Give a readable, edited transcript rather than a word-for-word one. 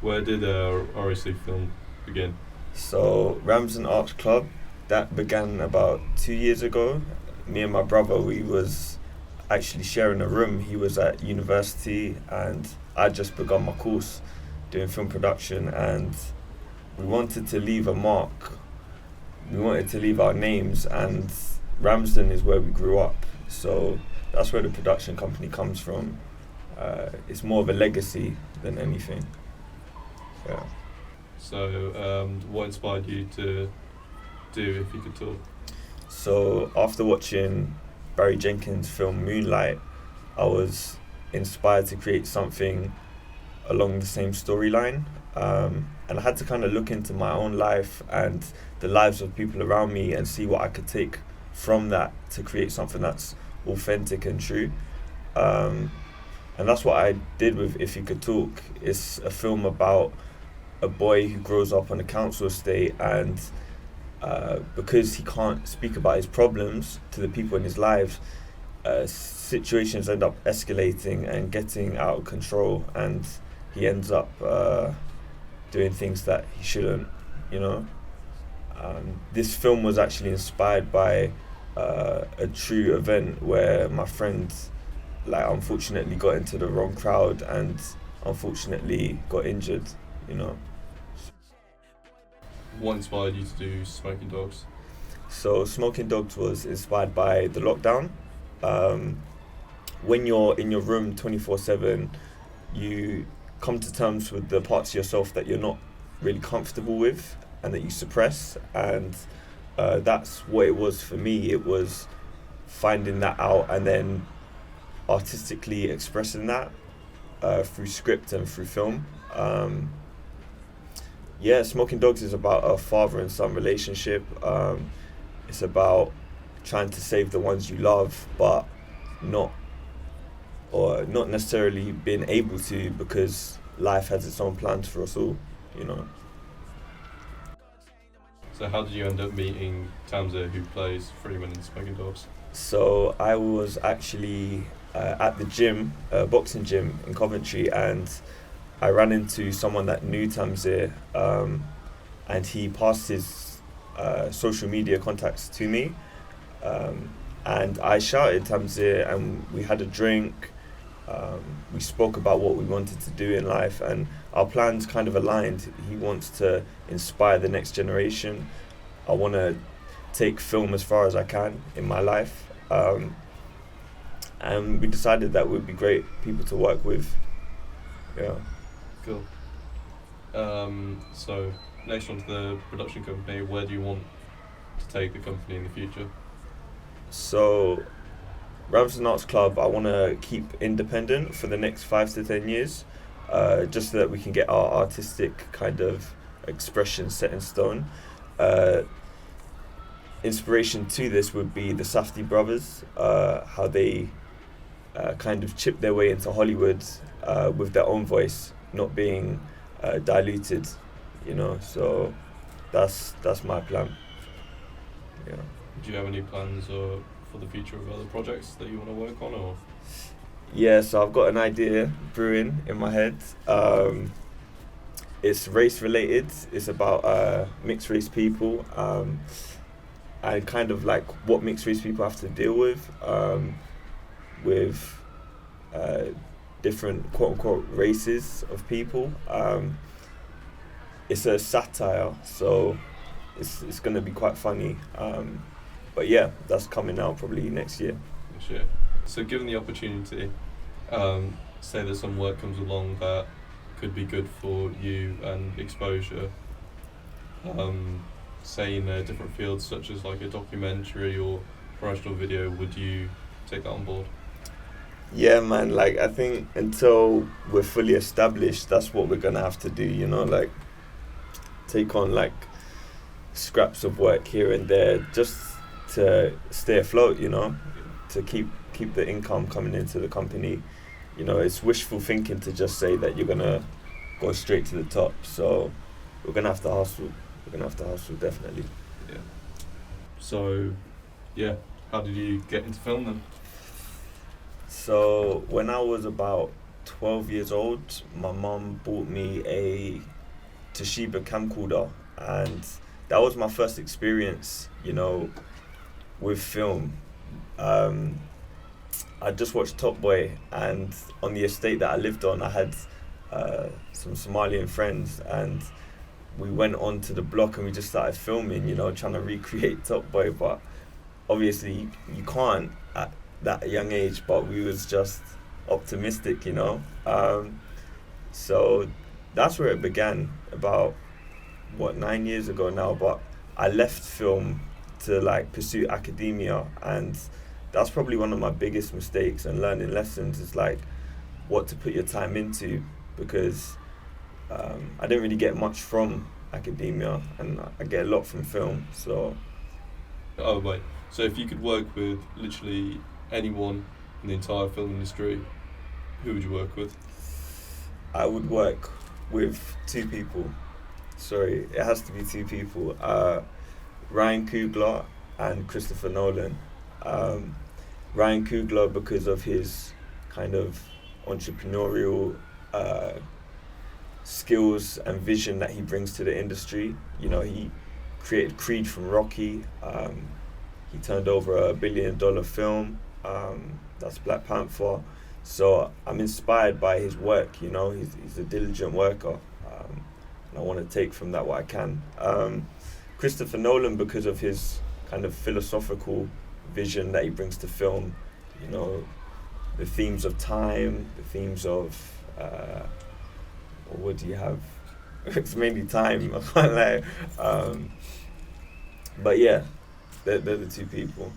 Where did RAC Film begin? So Ramsden Arts Club, that began about 2 years ago. Me and my brother, we was actually sharing a room. He was at university and I just begun my course doing film production, and we wanted to leave a mark. We wanted to leave our names, and Ramsden is where we grew up. So that's where the production company comes from. It's more of a legacy than anything. Yeah. So, what inspired you to do If You Could Talk? So after watching Barry Jenkins' film Moonlight, I was inspired to create something along the same storyline. And I had to kind of look into my own life and the lives of people around me and see what I could take from that to create something that's authentic and true. And that's what I did with If You Could Talk. It's a film about a boy who grows up on a council estate, and because he can't speak about his problems to the people in his lives, situations end up escalating and getting out of control, and he ends up doing things that he shouldn't, you know. This film was actually inspired by a true event where my friend, like, unfortunately got into the wrong crowd and unfortunately got injured, you know. What inspired you to do Smoking Dogs? So Smoking Dogs was inspired by the lockdown. When you're in your room 24/7, you come to terms with the parts of yourself that you're not really comfortable with and that you suppress. And that's what it was for me. It was finding that out and then artistically expressing that through script and through film. Yeah, Smoking Dogs is about a father and son relationship. It's about trying to save the ones you love, but not necessarily being able to, because life has its own plans for us all, you know. So, how did you end up meeting Tamzir, who plays Freeman in Smoking Dogs? So I was actually at the gym, boxing gym in Coventry, and I ran into someone that knew Tamzir, and he passed his social media contacts to me, and I shouted Tamzir, and we had a drink. We spoke about what we wanted to do in life, and our plans kind of aligned. He wants to inspire the next generation. I want to take film as far as I can in my life, and we decided that would be great people to work with. Yeah. Cool. So, next on to the production company. Where do you want to take the company in the future? So, Ramsden Arts Club, I want to keep independent for the next 5 to 10 years, just so that we can get our artistic kind of expression set in stone. Inspiration to this would be the Safdie brothers, how they kind of chipped their way into Hollywood with their own voice, not being diluted, you know. So that's my plan. Yeah. Do you have any plans for the future of other projects that you want to work on, or? Yeah, so I've got an idea brewing in my head. It's race related. It's about mixed race people, and kind of like what mixed race people have to deal with different quote unquote races of people. It's a satire, so it's gonna be quite funny. But yeah, that's coming out probably next year. Next year. So, given the opportunity, say that some work comes along that could be good for you and exposure, say in different fields such as like a documentary or promotional video, would you take that on board? Yeah, man, like I think until we're fully established, that's what we're gonna have to do, you know, like take on like scraps of work here and there just to stay afloat, you know, to keep the income coming into the company. You know, it's wishful thinking to just say that you're gonna go straight to the top. So we're gonna have to hustle. Definitely. Yeah. So, yeah, how did you get into film then? So when I was about 12 years old, my mum bought me a Toshiba camcorder, and that was my first experience, with film. Um, I just watched Top Boy, and on the estate that I lived on, I had some Somalian friends, and we went onto the block and we just started filming, trying to recreate Top Boy, but obviously you can't at that young age, but we was just optimistic. So that's where it began about, 9 years ago now, but I left film to pursue academia, and that's probably one of my biggest mistakes and learning lessons is what to put your time into, because I didn't really get much from academia, and I get a lot from film. So Oh, wait. So if you could work with literally anyone in the entire film industry, who would you work with? I would work with two people. Sorry, it has to be two people. Ryan Coogler and Christopher Nolan. Ryan Coogler because of his kind of entrepreneurial skills and vision that he brings to the industry. He created Creed from Rocky. He turned over $1 billion film. That's Black Panther. So I'm inspired by his work. He's a diligent worker. And I want to take from that what I can. Christopher Nolan because of his kind of philosophical vision that he brings to film. The themes of time, the themes of what do you have? It's mainly time. I can't lie. But yeah, they're the two people.